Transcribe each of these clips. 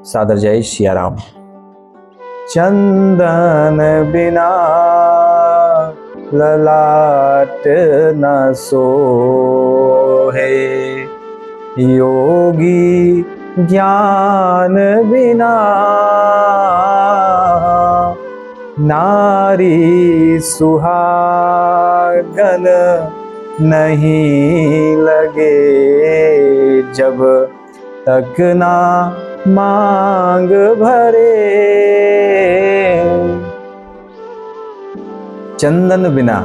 सादर जय सियाराम। चंदन बिना ललाट न सोहे, योगी ज्ञान बिना नारी सुहागन नहीं लगे, जब तक ना मांग भरे। चंदन बिना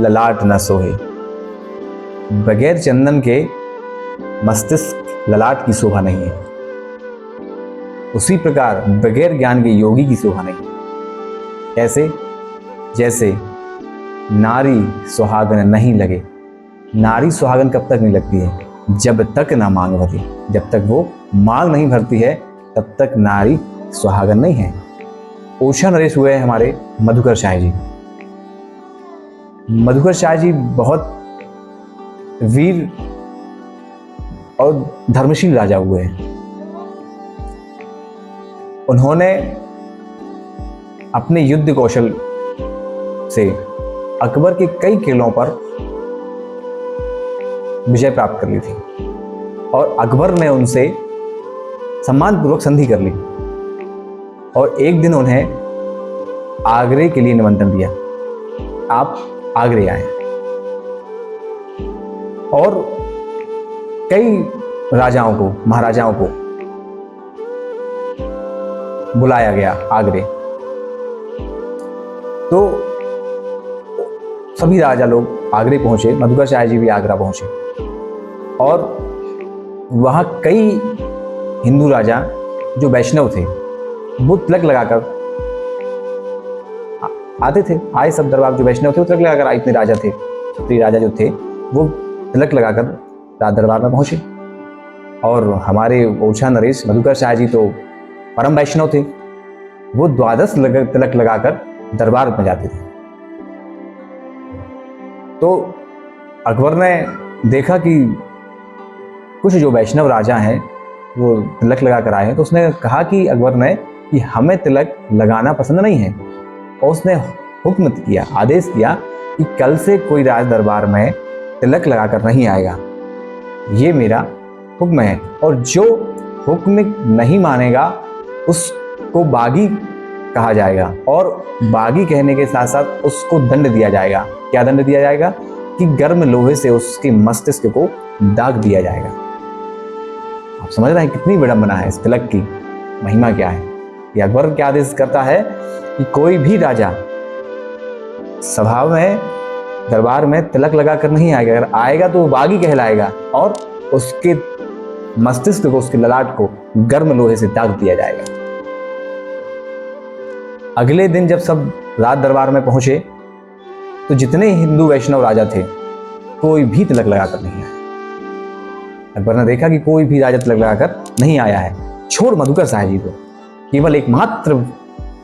ललाट न सोहे, बगैर चंदन के मस्तिष्क ललाट की शोभा नहीं है। उसी प्रकार बगैर ज्ञान के योगी की शोभा नहीं है। कैसे? जैसे नारी सुहागन नहीं लगे। नारी सुहागन कब तक नहीं लगती है? जब तक ना मांग भरे। जब तक वो मांग नहीं भरती है तब तक नारी सुहागन नहीं है। ओशा नरेश हुए हमारे मधुकर शाह जी। मधुकर शाह जी बहुत वीर और धर्मशील राजा हुए हैं। उन्होंने अपने युद्ध कौशल से अकबर के कई किलों पर विजय प्राप्त कर ली थी और अकबर ने उनसे सम्मानपूर्वक संधि कर ली और एक दिन उन्हें आगरे के लिए निमंत्रण दिया, आप आगरे आए। और कई राजाओं को, महाराजाओं को बुलाया गया आगरे। तो सभी राजा लोग आगरे पहुंचे, मधुकर शाह जी भी आगरा पहुंचे और वहां कई हिंदू राजा जो वैष्णव थे वो तिलक लगाकर आते थे। आए सब दरबार जो वैष्णव थे वो तिलक लगाकर आए। इतने राजा थे, इतने राजा जो थे वो तिलक लगाकर राज दरबार में पहुंचे। और हमारे ओशा नरेश मधुकर शाह जी तो परम वैष्णव थे, वो 12 तिलक लगाकर दरबार में जाते थे। तो अकबर ने देखा कि कुछ जो वैष्णव राजा हैं वो तिलक लगा कर आए हैं, तो उसने कहा कि अकबर ने कि हमें तिलक लगाना पसंद नहीं है। और उसने हुक्म किया, आदेश किया कि कल से कोई राज दरबार में तिलक लगाकर नहीं आएगा, ये मेरा हुक्म है। और जो हुक्म नहीं मानेगा उसको बागी कहा जाएगा और बागी कहने के साथ साथ उसको दंड दिया जाएगा। क्या दंड दिया जाएगा? कि गर्म लोहे से उसके मस्तिष्क को दाग दिया जाएगा। आप समझ रहे हैं कितनी विडंबना है इस तिलक की, महिमा क्या है। ये अकबर क्या आदेश करता है कि कोई भी राजा सभा में, दरबार में तिलक लगाकर नहीं आएगा। अगर आएगा तो वो बागी कहलाएगा और उसके मस्तिष्क को, उसके ललाट को गर्म लोहे से दाग दिया जाएगा। अगले दिन जब सब राज दरबार में पहुंचे तो जितने हिंदू वैष्णव राजा थे कोई भी तिलक लगाकर नहीं आया। अकबर ने देखा कि कोई भी राजा तिलक लगाकर नहीं आया है, छोड़ मधुकर शाह जी को। केवल एकमात्र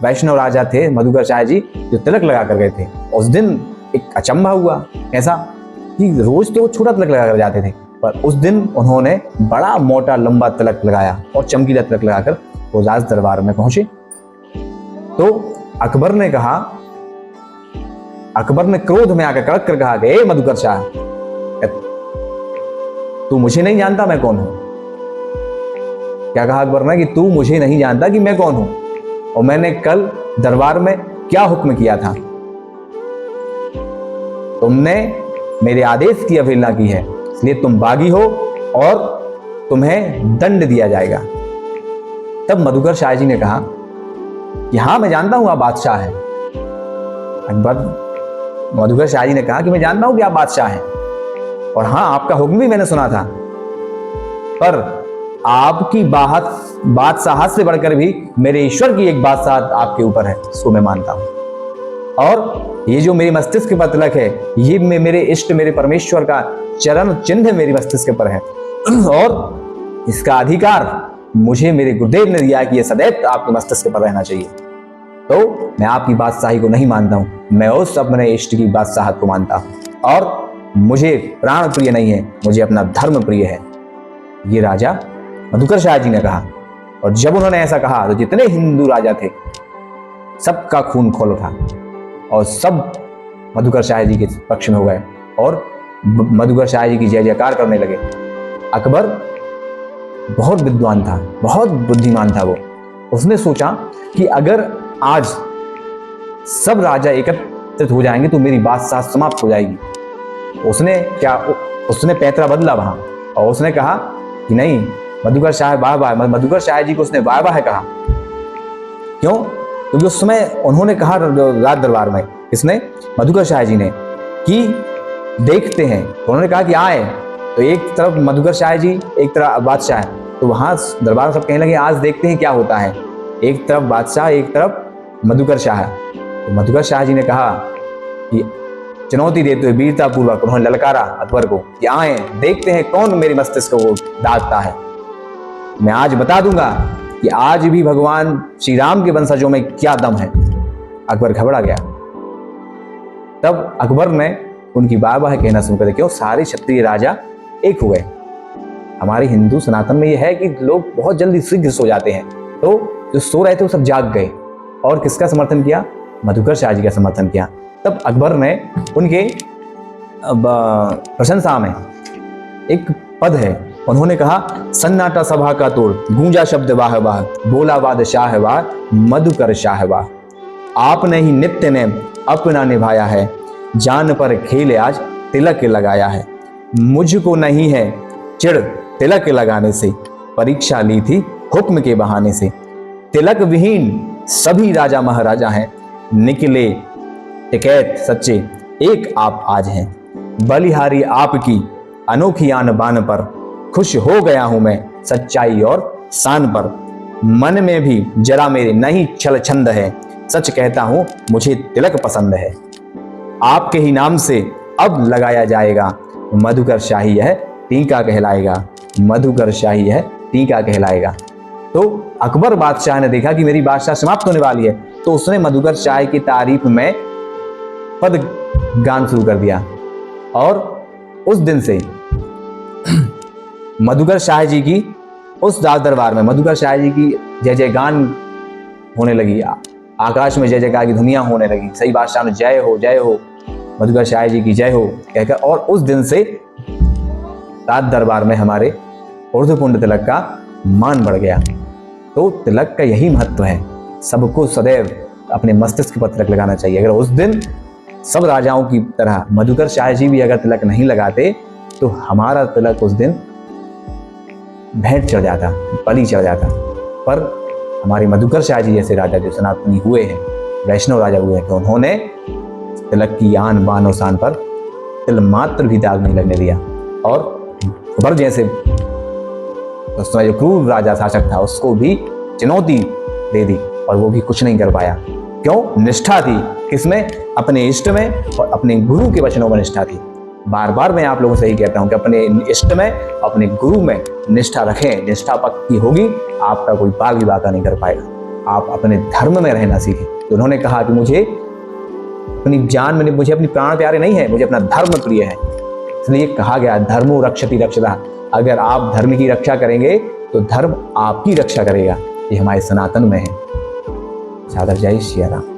वैष्णव राजा थे मधुकर शाह जी जो तिलक लगाकर गए थे। उस दिन एक अचंभा हुआ, ऐसा कि रोज तो वो छोटा तिलक लगाकर जाते थे, पर उस दिन उन्होंने बड़ा मोटा लंबा तिलक लगाया और चमकीला तिलक लगाकर वो राज दरबार में पहुंचे। तो अकबर ने कहा, अकबर ने क्रोध में आकर कड़क कर कहा कि ए मधुकर शाह, तू मुझे नहीं जानता मैं कौन हूं। क्या कहा अकबर ने कि तू मुझे नहीं जानता कि मैं कौन हूं और मैंने कल दरबार में क्या हुक्म किया था। तुमने मेरे आदेश की अवहेलना की है, इसलिए तुम बागी हो और तुम्हें दंड दिया जाएगा। तब मधुकर शाह जी ने कहा कि हाँ मैं जानता हूं आप बादशाह हैं। मधुकर शाह जी ने कहा कि मैं जानता हूं कि आप बादशाह हैं और हाँ आपका हुक्म भी मैंने सुना था, पर आपकी बादशाहत से बढ़कर भी मेरे ईश्वर की एक बादशाहत आपके ऊपर है, इसको मैं मानता हूं। और ये जो मेरे मस्तिष्क पर तिलक है ये मेरे इष्ट, मेरे परमेश्वर का चरण चिन्ह मेरे मस्तिष्क पर है और इसका अधिकार मुझे मेरे गुरुदेव ने दिया है कि यह सदैव आपके मस्तिष्क पर रहना चाहिए। तो मैं आपकी बादशाही को नहीं मानता हूं, मैं उस अपने इष्ट की बादशाहत को मानता हूं और मुझे प्राण प्रिय नहीं है, मुझे अपना धर्म प्रिय है। ये राजा मधुकर शाह जी ने कहा। और जब उन्होंने ऐसा कहा तो जितने हिंदू राजा थे सबका खून खौल उठा और सब मधुकर शाह जी के पक्ष में हो गए और मधुकर शाह जी की जय जयकार करने लगे। अकबर बहुत विद्वान था, बहुत बुद्धिमान था वो। उसने सोचा कि अगर आज सब राजा एकत्रित हो जाएंगे तो मेरी बादशाह समाप्त हो जाएगी। उसने पैतरा बदला वहां और उसने कहा कि नहीं, मधुकर शाह वाह वाह, मधुकर शाह जी को उसने वाह वाह कहा। क्यों? क्योंकि उस समय उन्होंने कहा राज दरबार में, किसने? मधुकर शाह जी ने, कि देखते हैं। तो उन्होंने कहा कि आए, तो एक तरफ मधुकर शाह जी, एक तरफ बादशाह है, तो वहां दरबार में सब कहने लगे आज देखते हैं क्या होता है। एक तरफ बादशाह, एक तरफ मधुकर शाह। तो मधुकर शाह जी ने कहा कि चुनौती देते हुए वीरता पूर्वक उन्होंने ललकारा अकबर को कि आए देखते हैं कौन मेरे मस्तिष्क को दागता है। मैं आज बता दूंगा कि आज भी भगवान श्री राम के वंशजों में क्या दम है। अकबर घबरा गया। तब अकबर ने उनकी वाह वाह कहना शुरू कर दिया। क्यों? सारे क्षत्रिय राजा एक हो गए। हमारे हिंदू सनातन में यह है कि लोग बहुत जल्दी शीघ्र सो जाते हैं, तो जो सो रहे थे वो सब जाग गए और किसका समर्थन किया? मधुकर शाह जी का समर्थन किया। तब अकबर ने उनके प्रशंसा में एक पद है, उन्होंने कहा सन्नाटा सभा का तोड़, गूंजा शब्द वाह वाह, बोला बादशाह वाह, मधुकर शाह वाह। आपने ही नित्य ने अपना निभाया है, जान पर खेल आज तिलक लगाया है। मुझको नहीं है चिढ़ तिलक लगाने से, परीक्षा ली थी हुक्म के बहाने से। तिलक विहीन सभी राजा महाराजा हैं, निकले टिकैत सच्चे एक आप आज हैं। बलिहारी आपकी अनोखी आन बान पर, खुश हो गया हूं मैं सच्चाई और शान पर। मन में भी जरा मेरे नहीं छल छंद है, सच कहता हूं मुझे तिलक पसंद है। आपके ही नाम से अब लगाया जाएगा, मधुकर शाही यह टीका कहलाएगा, मधुकर शाही यह टीका कहलाएगा। तो अकबर बादशाह ने देखा कि मेरी बादशाह समाप्त होने वाली है, तो उसने मधुकर शाह की तारीफ में पद गान शुरू कर दिया। और उस दिन से मधुकर शाह जी की उस राज दरबार में मधुकर शाह जी की जय जय गान होने लगी, आकाश में जय जयकार की धुनिया होने लगी। सही बादशाह ने जय हो, मधुकर शाह जी की जय हो कहकर। और उस दिन से राज दरबार में हमारे ऊर्ध्वपुंड तिलक का मान बढ़ गया। तो तिलक का यही महत्व है, सबको सदैव अपने मस्तिष्क पर तिलक लगाना चाहिए। अगर उस दिन सब राजाओं की तरह मधुकर शाह जी भी अगर तिलक नहीं लगाते तो हमारा तिलक उस दिन भेंट चढ़ जाता, बलि चढ़ जाता। पर हमारे मधुकर शाह जी जैसे राजा जो सनातनी हुए हैं, वैष्णव राजा हुए हैं, कि उन्होंने तिलक की आन बान और शान पर तिल मात्र भी दाग नहीं लगने दिया। और अकबर जैसे उस समय जो क्रूर राजा शासक था उसको भी चुनौती दे दी और वो भी कुछ नहीं कर पाया। क्यों? निष्ठा थी किसमें? अपने इष्ट में और अपने गुरु के वचनों में निष्ठा थी। बार बार मैं आप लोगों से यही कहता हूं कि अपने इष्ट में, अपने गुरु में निष्ठा रखें। निष्ठा पक्की होगी, आपका कोई बाल भी बाका नहीं कर पाएगा। आप अपने धर्म में रहना सीखें। तो उन्होंने कहा कि मुझे अपनी जान में, मुझे अपनी प्राण प्यारे नहीं है, मुझे अपना धर्म प्रिय है। इसलिए कहा गया धर्मो रक्षति रक्षता। अगर आप धर्म की रक्षा करेंगे तो धर्म आपकी रक्षा करेगा। ये हमारे सनातन में है। सादर जय श्री राम।